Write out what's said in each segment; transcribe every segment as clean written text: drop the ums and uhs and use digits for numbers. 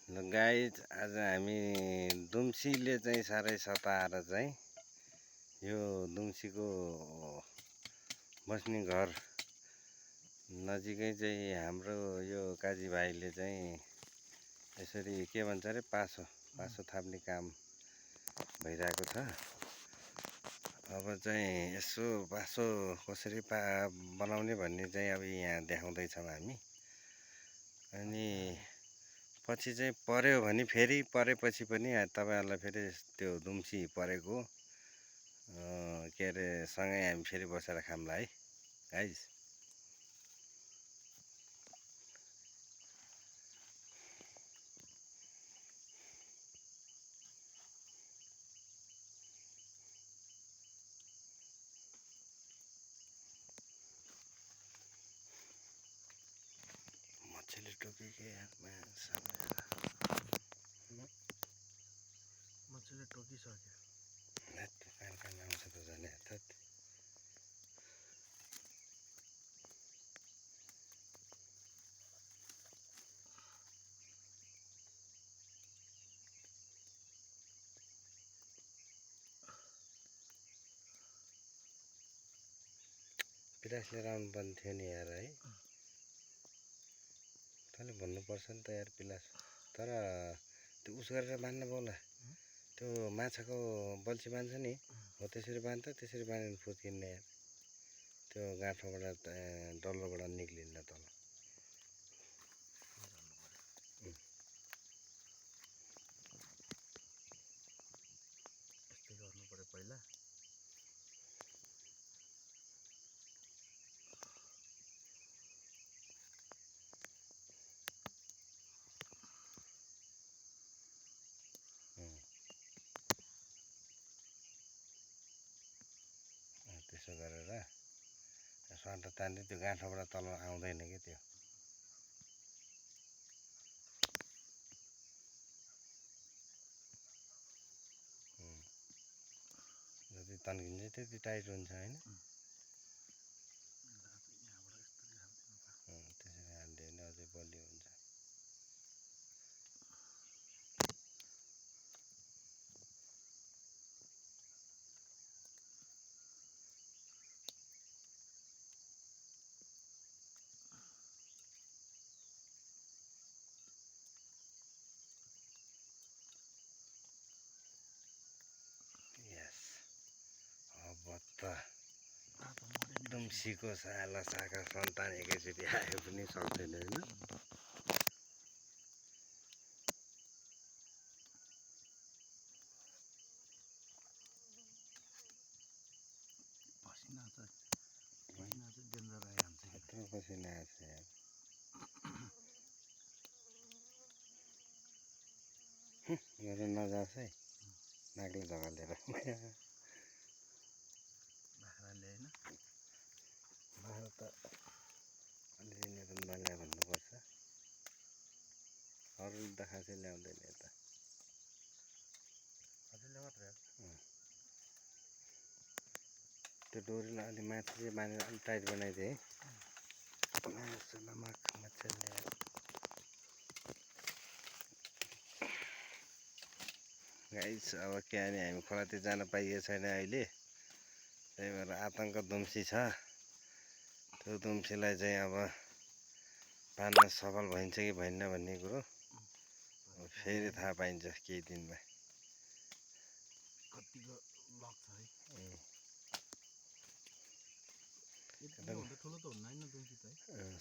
ल गाइज आज हामी दुम्सीले चाहिँ साह्रै सताएर चाहिँ यो दुम्सीको बस्ने घर नजिकै चाहिँ हाम्रो यो काजी भाइले चाहिँ यसरी के भन्छ अरे पासो थाप्ने काम भइरहेको छ। अब चाहिँ यसो पासो कसरी बनाउने भन्ने चाहिँ अब यहाँ देखाउँदैछौँ हामी। अनि पछि चाहिँ पर्यो भने फेरि परेपछि पनि तपाईँहरूलाई फेरि त्यो दुम्सी परेको के अरे सँगै हामी फेरि बसेर खाउँला है गाइस। मच्छरले टोकेको हातमा मच्छरले टोकिसक्यो। कहाँ आउँछ त झन् हात। पिलास लिएर आउनुपर्ने थियो नि यार है। तैँले भन्नुपर्छ नि त यार पिलास। तर त्यो उस गरेर बाँध्न पाउला। त्यो माछाको बल्छी बाँध्छ नि हो त्यसरी बाँध्छ। त्यसरी बाँध्यो भने फुत्किन्न यार। त्यो गाँठोबाट डल्लोबाट निक्लिन्न तल। यस्तै गर्नु पर्यो पहिला। त्यसो गरेर स्वाट तान्दै त्यो गाँठोबाट तल आउँदैन कि त्यो। जति तन्किन्छ त्यति टाइट हुन्छ होइन। त्यसरी हालिदियो भने अझै बलियो हुन्छ। यस अब त दुम्सीको साला साखा सन्तान एकैचोटि आयो पनि सक्दैन होइन। पसिना चाहिँ डेन्जर आइहाल्छ। यत्रो पसिना आएको छ यार। गरेर नजाओस् है नाकले झगलेर। बाख्रा ल्याएन। बाख्रा त अलिअलि ल्याएर भन्नुपर्छ। अरूले त खासै ल्याउँदैन यता। हजुरले मात्रै त्यो डोरीलाई अलि माथि चाहिँ बाँधेर अलिक टाइट बनाइदिए है। मच्छर ल्याएर गाइस अब के भने हामी खोलातिर जान पाइएको छैन अहिले। त्यही भएर आतङ्क दुम्सी छ। त्यो दुम्सीलाई चाहिँ अब पाल्न सफल भइन्छ कि भइन्न भन्ने कुरो फेरि थाहा पाइन्छ केही दिनमा। कतिको लक छ है। ठुलो त हुन्न होइन दुम्सी त है।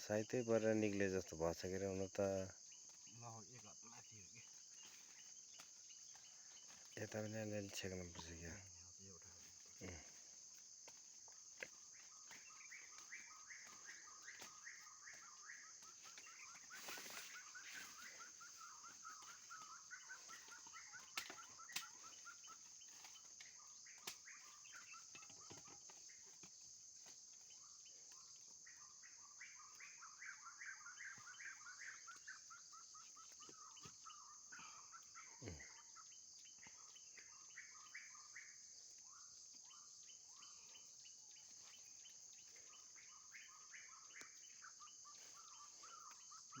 साइतै परेर निक्ले जस्तो भएछ के अरे हुन त। ल एक हात माथि हो कि। यता पनि अलिअलि छेक्नुपर्छ क्या।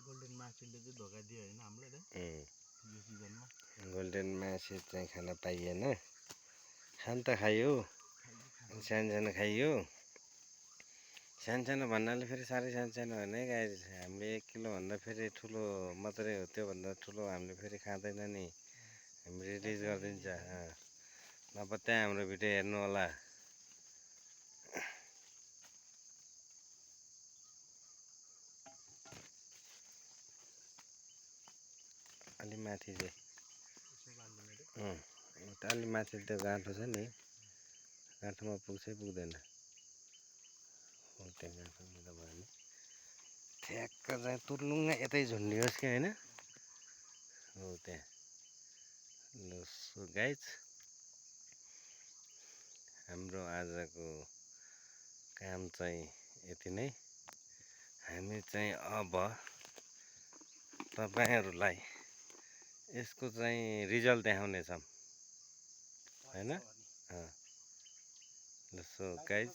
गोल्डन माछीले चाहिँ धोका दियो होइन हामीलाई त। यो सिजनमा गोल्डेन माछे चाहिँ खान पाइएन। खान त खाइयो, सानो सानो खाइयो। सानो सानो भन्नाले फेरि साह्रै सानो सानो होइन है गाई। हामीले 1 किलोभन्दा फेरि ठुलो मात्रै हो, त्योभन्दा ठुलो हामीले फेरि खाँदैन नि। हामी रिलिज गरिदिन्छ। नभए त्यहाँ हाम्रो भिडियो हेर्नु होला। अलि माथि चाहिँ अलि माथि त्यो गाँठो छ नि, गाँठोमा पुग्छै पुग्दैन। हो त्यहाँ गाँठो लिँदा भयो नि, ठ्याक्क चाहिँ तुर्लुङ्ग यतै झुन्डियोस् कि होइन। हो त्यहाँ। ल सो गाइज, हाम्रो आजको काम चाहिँ यति नै। हामी चाहिँ अब तपाईँहरूलाई यसको चाहिँ रिजल्ट देखाउनेछौँ होइन। ल सो गाइज,